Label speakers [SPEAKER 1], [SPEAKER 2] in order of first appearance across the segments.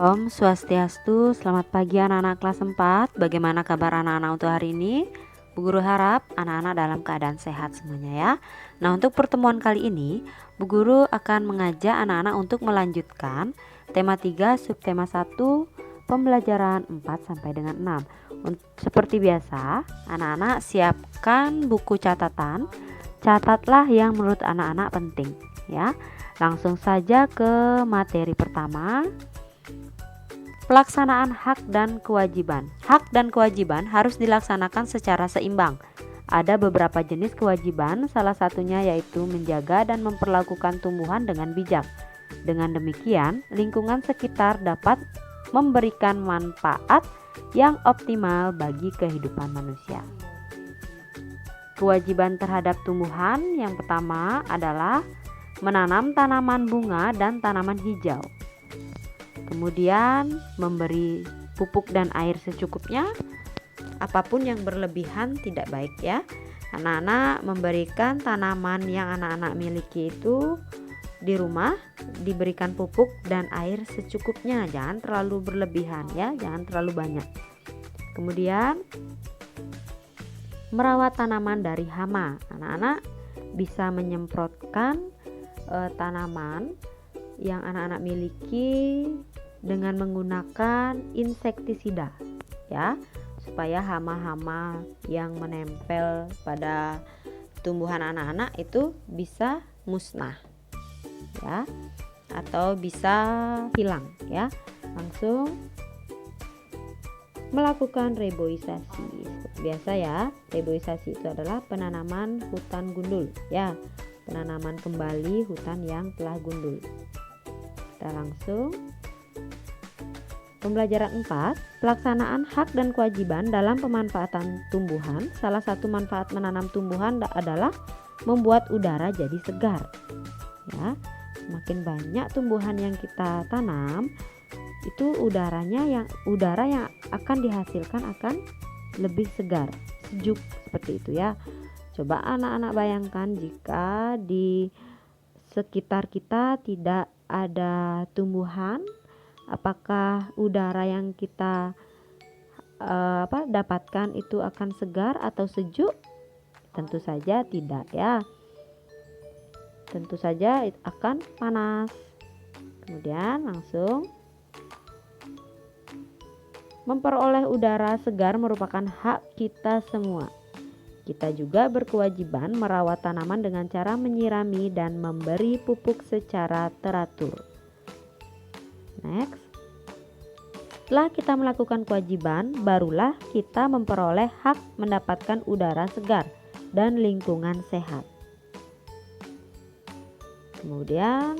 [SPEAKER 1] Om Swastiastu, selamat pagi anak-anak kelas 4. Bagaimana kabar anak-anak untuk hari ini? Bu Guru harap anak-anak dalam keadaan sehat semuanya ya. Nah, untuk pertemuan kali ini, Bu Guru akan mengajak anak-anak untuk melanjutkan tema 3 subtema 1 pembelajaran 4 sampai dengan 6. Seperti biasa, anak-anak siapkan buku catatan. Catatlah yang menurut anak-anak penting ya. Langsung saja ke materi pertama. Pelaksanaan hak dan kewajiban. Hak dan kewajiban harus dilaksanakan secara seimbang. Ada beberapa jenis kewajiban, salah satunya yaitu menjaga dan memperlakukan tumbuhan dengan bijak. Dengan demikian, lingkungan sekitar dapat memberikan manfaat yang optimal bagi kehidupan manusia. Kewajiban terhadap tumbuhan yang pertama adalah menanam tanaman bunga dan tanaman hijau. Kemudian memberi pupuk dan air secukupnya. Apapun yang berlebihan tidak baik ya. Anak-anak memberikan tanaman yang anak-anak miliki itu di rumah, diberikan pupuk dan air secukupnya. Jangan terlalu berlebihan ya, jangan terlalu banyak. Kemudian merawat tanaman dari hama. Anak-anak bisa menyemprotkan tanaman yang anak-anak miliki dengan menggunakan insektisida ya, supaya hama-hama yang menempel pada tumbuhan anak-anak itu bisa musnah ya, atau bisa hilang ya. Langsung melakukan reboisasi. Seperti biasa ya, reboisasi itu adalah penanaman hutan gundul ya, penanaman kembali hutan yang telah gundul. Kita langsung pembelajaran 4, pelaksanaan hak dan kewajiban dalam pemanfaatan tumbuhan. Salah satu manfaat menanam tumbuhan adalah membuat udara jadi segar. Ya, semakin banyak tumbuhan yang kita tanam, itu udara yang akan dihasilkan akan lebih segar, sejuk seperti itu ya. Coba anak-anak bayangkan jika di sekitar kita tidak ada tumbuhan, apakah udara yang kita dapatkan itu akan segar atau sejuk? Tentu saja tidak ya. Tentu saja akan panas. Kemudian langsung memperoleh udara segar merupakan hak kita semua. Kita juga berkewajiban merawat tanaman dengan cara menyirami dan memberi pupuk secara teratur. Next. Setelah kita melakukan kewajiban, barulah kita memperoleh hak mendapatkan udara segar dan lingkungan sehat. Kemudian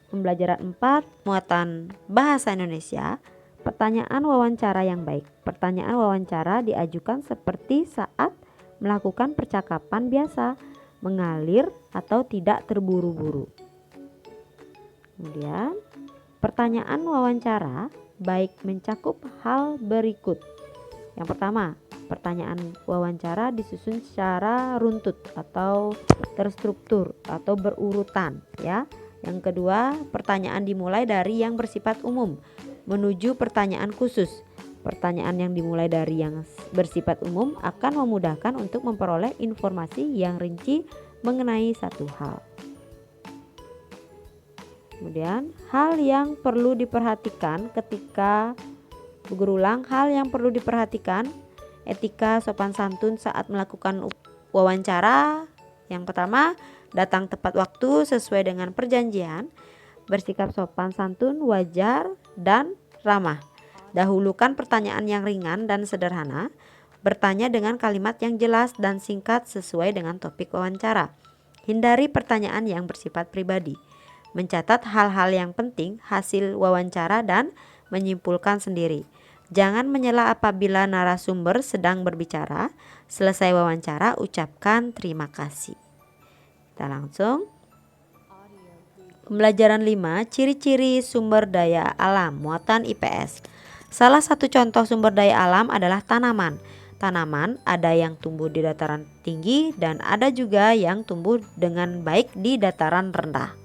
[SPEAKER 1] pembelajaran 4, muatan bahasa Indonesia. Pertanyaan wawancara yang baik. Pertanyaan wawancara diajukan seperti saat melakukan percakapan biasa, mengalir atau tidak terburu-buru. Kemudian pertanyaan wawancara baik mencakup hal berikut. Yang pertama, pertanyaan wawancara disusun secara runtut atau terstruktur atau berurutan ya. Yang kedua, pertanyaan dimulai dari yang bersifat umum menuju pertanyaan khusus. Pertanyaan yang dimulai dari yang bersifat umum akan memudahkan untuk memperoleh informasi yang rinci mengenai satu hal. Kemudian hal yang perlu diperhatikan ketika berulang, hal yang perlu diperhatikan etika sopan santun saat melakukan wawancara. Yang pertama, datang tepat waktu sesuai dengan perjanjian, bersikap sopan santun, wajar dan ramah. Dahulukan pertanyaan yang ringan dan sederhana, bertanya dengan kalimat yang jelas dan singkat sesuai dengan topik wawancara. Hindari pertanyaan yang bersifat pribadi. Mencatat hal-hal yang penting hasil wawancara dan menyimpulkan sendiri. Jangan menyela apabila narasumber sedang berbicara. Selesai wawancara, ucapkan terima kasih. Kita langsung pembelajaran 5, ciri-ciri sumber daya alam muatan IPS. Salah satu contoh sumber daya alam adalah tanaman. Tanaman ada yang tumbuh di dataran tinggi dan ada juga yang tumbuh dengan baik di dataran rendah.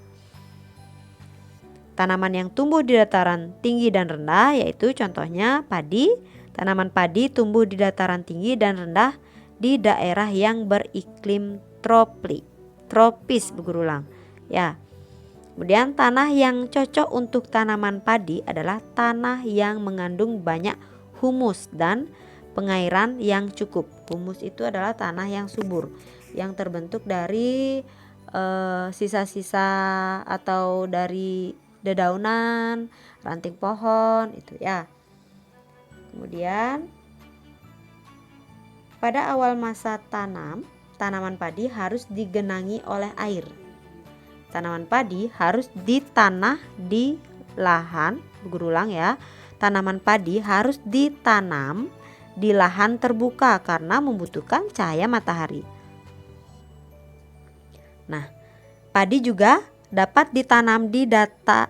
[SPEAKER 1] tanaman yang tumbuh di dataran tinggi dan rendah, yaitu contohnya padi. Tanaman padi tumbuh di dataran tinggi dan rendah di daerah yang beriklim tropis, berulang ya. Kemudian tanah yang cocok untuk tanaman padi adalah tanah yang mengandung banyak humus dan pengairan yang cukup. Humus itu adalah tanah yang subur, yang terbentuk dari sisa-sisa atau dari dedaunan, ranting pohon itu ya. Kemudian pada awal masa tanam, tanaman padi harus digenangi oleh air. Tanaman padi harus ditanam di lahan, berulang ya. Tanaman padi harus ditanam di lahan terbuka karena membutuhkan cahaya matahari. Nah, padi juga dapat ditanam di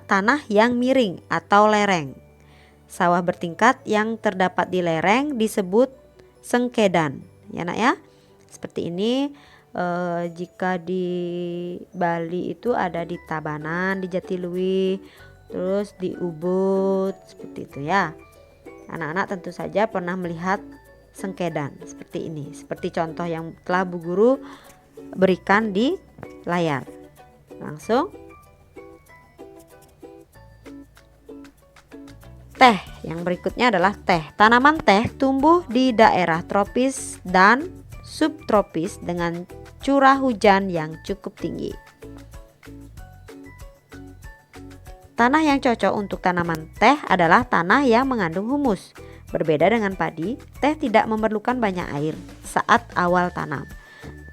[SPEAKER 1] tanah yang miring atau lereng. Sawah bertingkat yang terdapat di lereng disebut sengkedan, ya nak ya. Seperti ini jika di Bali itu ada di Tabanan, di Jatiluwih, terus di Ubud, seperti itu ya. Anak-anak tentu saja pernah melihat sengkedan seperti ini, seperti contoh yang telah Bu Guru berikan di layar. Langsung teh, yang berikutnya adalah teh. Tanaman teh tumbuh di daerah tropis dan subtropis dengan curah hujan yang cukup tinggi. Tanah yang cocok untuk tanaman teh adalah tanah yang mengandung humus. Berbeda dengan padi, teh tidak memerlukan banyak air saat awal tanam.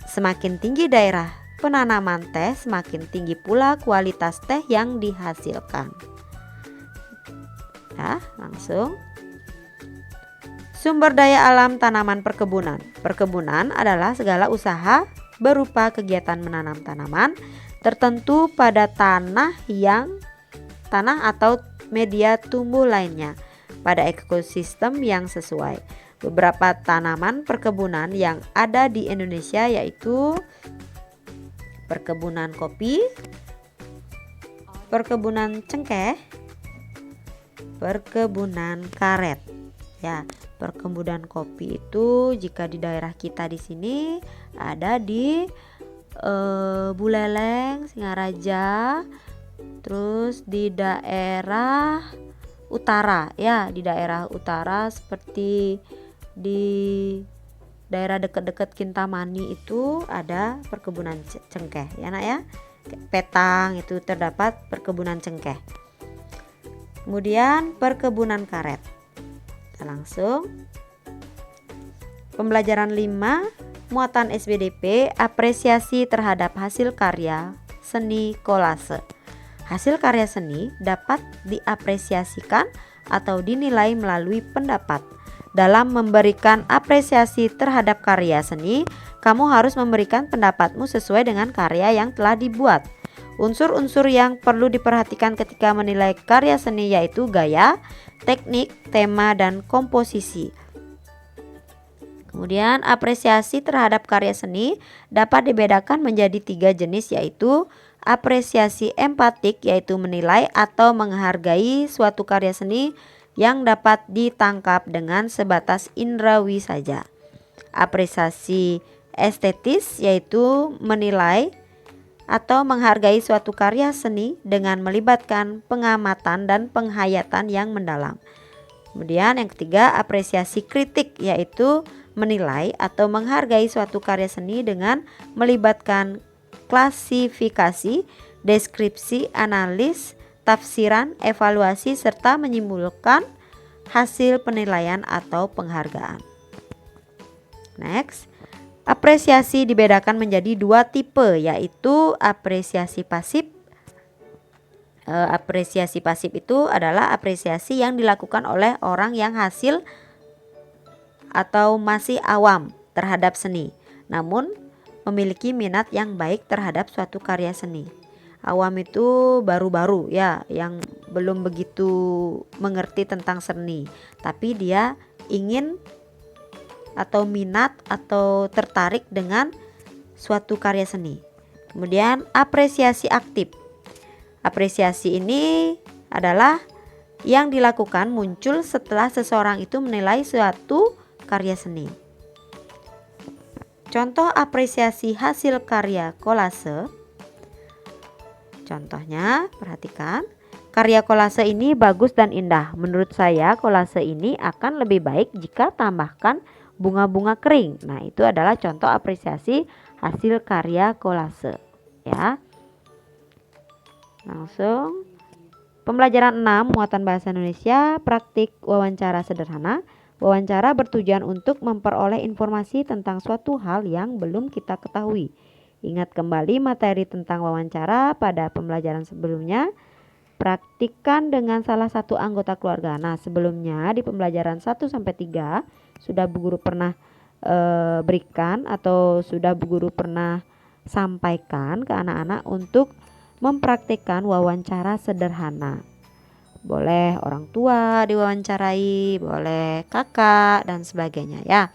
[SPEAKER 1] Semakin tinggi daerah penanaman teh, semakin tinggi pula kualitas teh yang dihasilkan. Ya, langsung. Sumber daya alam tanaman perkebunan. Perkebunan adalah segala usaha berupa kegiatan menanam tanaman tertentu pada tanah atau media tumbuh lainnya pada ekosistem yang sesuai. Beberapa tanaman perkebunan yang ada di Indonesia yaitu perkebunan kopi, perkebunan cengkeh, perkebunan karet. Ya, perkebunan kopi itu jika di daerah kita di sini ada di Buleleng, Singaraja, terus di daerah utara ya, di daerah utara seperti di daerah dekat-dekat Kintamani itu ada perkebunan cengkeh ya nak ya. Petang itu terdapat perkebunan cengkeh. Kemudian perkebunan karet. Kita langsung pembelajaran 5 muatan SBDP, apresiasi terhadap hasil karya seni kolase. Hasil karya seni dapat diapresiasikan atau dinilai melalui pendapat. Dalam memberikan apresiasi terhadap karya seni, kamu harus memberikan pendapatmu sesuai dengan karya yang telah dibuat. Unsur-unsur yang perlu diperhatikan ketika menilai karya seni yaitu gaya, teknik, tema, dan komposisi. Kemudian apresiasi terhadap karya seni dapat dibedakan menjadi 3 jenis yaitu apresiasi empatik, yaitu menilai atau menghargai suatu karya seni yang dapat ditangkap dengan sebatas indrawi saja. Apresiasi estetis, yaitu menilai atau menghargai suatu karya seni dengan melibatkan pengamatan dan penghayatan yang mendalam. Kemudian yang ketiga, apresiasi kritik, yaitu menilai atau menghargai suatu karya seni dengan melibatkan klasifikasi, deskripsi, analis, tafsiran, evaluasi, serta menyimpulkan hasil penilaian atau penghargaan. Next, apresiasi dibedakan menjadi 2 tipe yaitu apresiasi pasif. Apresiasi pasif itu adalah apresiasi yang dilakukan oleh orang yang hasil atau masih awam terhadap seni, namun memiliki minat yang baik terhadap suatu karya seni. Awam itu baru-baru ya, yang belum begitu mengerti tentang seni, tapi dia ingin atau minat atau tertarik dengan suatu karya seni. Kemudian apresiasi aktif. Apresiasi ini adalah yang dilakukan muncul setelah seseorang itu menilai suatu karya seni. Contoh apresiasi hasil karya kolase. Contohnya, perhatikan. Karya kolase ini bagus dan indah. Menurut saya kolase ini akan lebih baik jika tambahkan bunga-bunga kering. Nah, itu adalah contoh apresiasi hasil karya kolase, ya. Langsung pembelajaran 6 muatan bahasa Indonesia, praktik wawancara sederhana. Wawancara bertujuan untuk memperoleh informasi tentang suatu hal yang belum kita ketahui. Ingat kembali materi tentang wawancara pada pembelajaran sebelumnya. Praktikkan dengan salah satu anggota keluarga. Nah, sebelumnya di pembelajaran 1 sampai 3 sudah Bu Guru pernah berikan atau sudah Bu Guru pernah sampaikan ke anak-anak untuk mempraktikkan wawancara sederhana. Boleh orang tua diwawancarai, boleh kakak dan sebagainya, ya.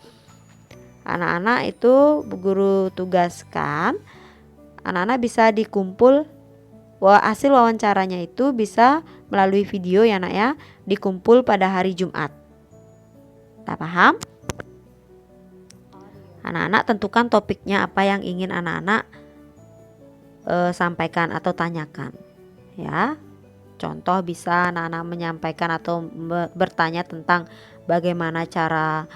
[SPEAKER 1] Anak-anak itu Bu Guru tugaskan, anak-anak bisa dikumpul. Hasil wawancaranya itu bisa melalui video, ya nak, ya, dikumpul pada hari Jumat. Tak paham? Anak-anak tentukan topiknya apa yang ingin anak-anak sampaikan atau tanyakan, ya. Contoh bisa anak-anak menyampaikan atau bertanya tentang bagaimana cara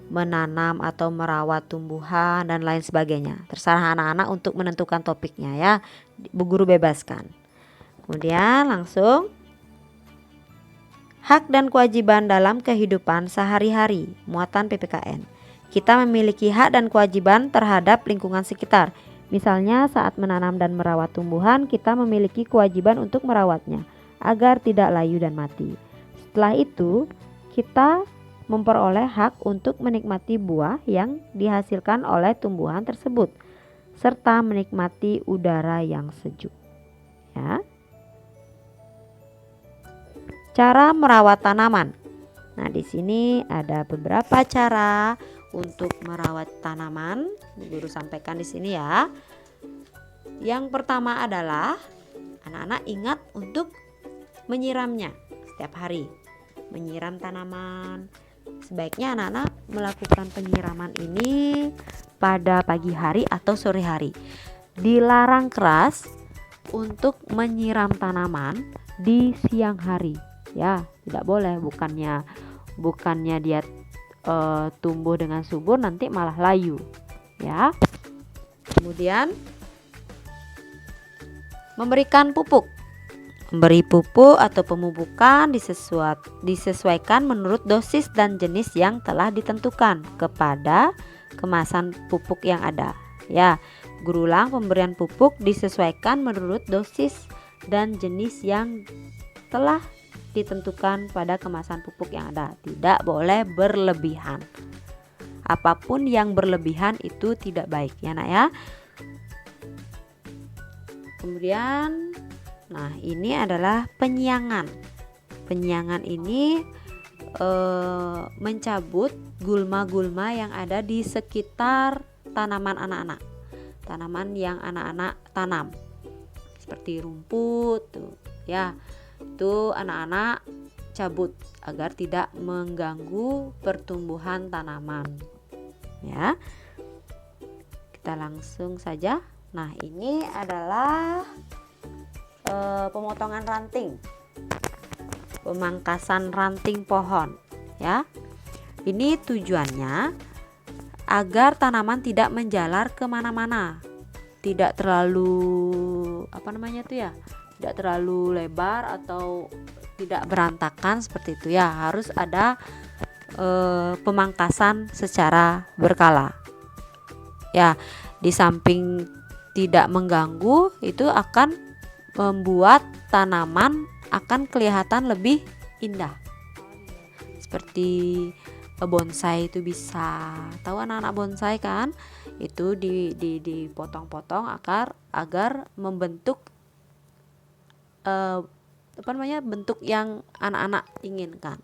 [SPEAKER 1] menanam atau merawat tumbuhan dan lain sebagainya. Terserah anak-anak untuk menentukan topiknya, ya. Bu Guru bebaskan. Kemudian langsung hak dan kewajiban dalam kehidupan sehari-hari, muatan PPKN. Kita memiliki hak dan kewajiban terhadap lingkungan sekitar. Misalnya saat menanam dan merawat tumbuhan, kita memiliki kewajiban untuk merawatnya agar tidak layu dan mati. Setelah itu, kita memperoleh hak untuk menikmati buah yang dihasilkan oleh tumbuhan tersebut serta menikmati udara yang sejuk, ya. Cara merawat tanaman. Nah, di sini ada beberapa cara untuk merawat tanaman. Bu Guru sampaikan di sini, ya. Yang pertama adalah anak-anak ingat untuk menyiramnya setiap hari. Menyiram tanaman. Sebaiknya anak-anak melakukan penyiraman ini pada pagi hari atau sore hari. Dilarang keras untuk menyiram tanaman di siang hari, ya. Tidak boleh, bukannya dia tumbuh dengan subur nanti malah layu, ya. Kemudian memberikan pupuk. Memberi pupuk atau pemupukan disesuaikan menurut dosis dan jenis yang telah ditentukan kepada kemasan pupuk yang ada, ya. Guru ulang, pemberian pupuk disesuaikan menurut dosis dan jenis yang telah ditentukan pada kemasan pupuk yang ada. Tidak boleh berlebihan. Apapun yang berlebihan itu tidak baik, ya nak, ya. Kemudian nah, ini adalah penyiangan. Penyiangan ini mencabut gulma-gulma yang ada di sekitar tanaman anak-anak. Tanaman yang anak-anak tanam. Seperti rumput tuh, ya. Itu anak-anak cabut agar tidak mengganggu pertumbuhan tanaman, ya. Kita langsung saja. Nah, ini adalah pemotongan ranting, pemangkasan ranting pohon, ya. Ini tujuannya agar tanaman tidak menjalar kemana-mana, tidak terlalu tidak terlalu lebar atau tidak berantakan seperti itu, ya. Harus ada pemangkasan secara berkala, ya. Di samping tidak mengganggu, itu akan membuat tanaman akan kelihatan lebih indah. Seperti bonsai itu bisa. Tahu anak-anak bonsai kan? Itu dipotong-potong agar membentuk bentuk yang anak-anak inginkan,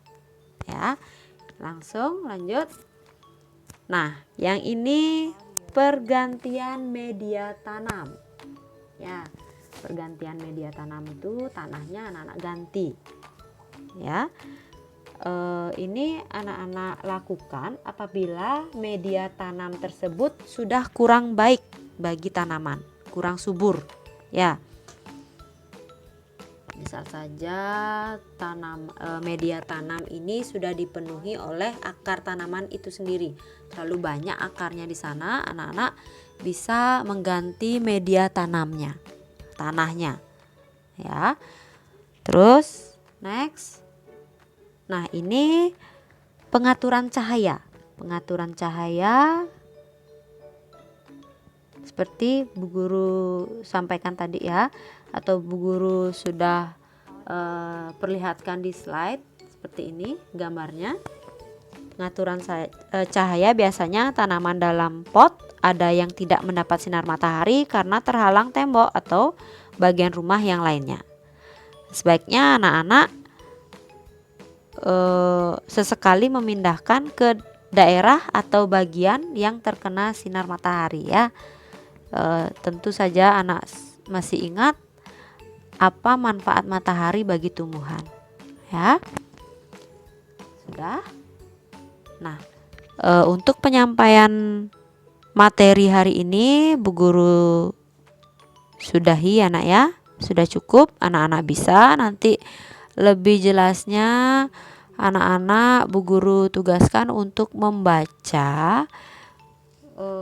[SPEAKER 1] ya. Langsung lanjut. Nah, yang ini pergantian media tanam, ya. pergantian media tanam itu tanahnya anak-anak ganti ya. Ini anak-anak lakukan apabila media tanam tersebut sudah kurang baik bagi tanaman, kurang subur ya. Misal saja media tanam ini sudah dipenuhi oleh akar tanaman itu sendiri, terlalu banyak akarnya di sana, anak-anak bisa mengganti media tanamnya, tanahnya ya. Terus next, nah ini pengaturan cahaya. Pengaturan cahaya seperti Bu Guru sampaikan tadi ya, atau Bu Guru sudah perlihatkan di slide seperti ini gambarnya. Pengaturan cahaya biasanya tanaman dalam pot ada yang tidak mendapat sinar matahari karena terhalang tembok atau bagian rumah yang lainnya. Sebaiknya anak-anak sesekali memindahkan ke daerah atau bagian yang terkena sinar matahari ya. Tentu saja anak masih ingat apa manfaat matahari bagi tumbuhan ya. Sudah. Nah, untuk penyampaian materi hari ini Bu Guru sudahi anak ya. Sudah cukup, anak-anak bisa nanti lebih jelasnya anak-anak Bu Guru tugaskan untuk membaca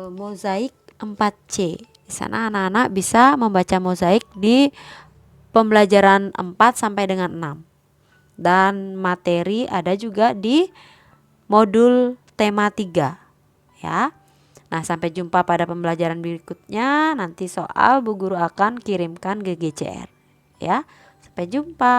[SPEAKER 1] mozaik 4C. Di sana anak-anak bisa membaca mozaik di pembelajaran 4 sampai dengan 6. Dan materi ada juga di modul tema 3 ya. Nah, sampai jumpa pada pembelajaran berikutnya. Nanti soal Bu Guru akan kirimkan ke GCR ya. Sampai jumpa.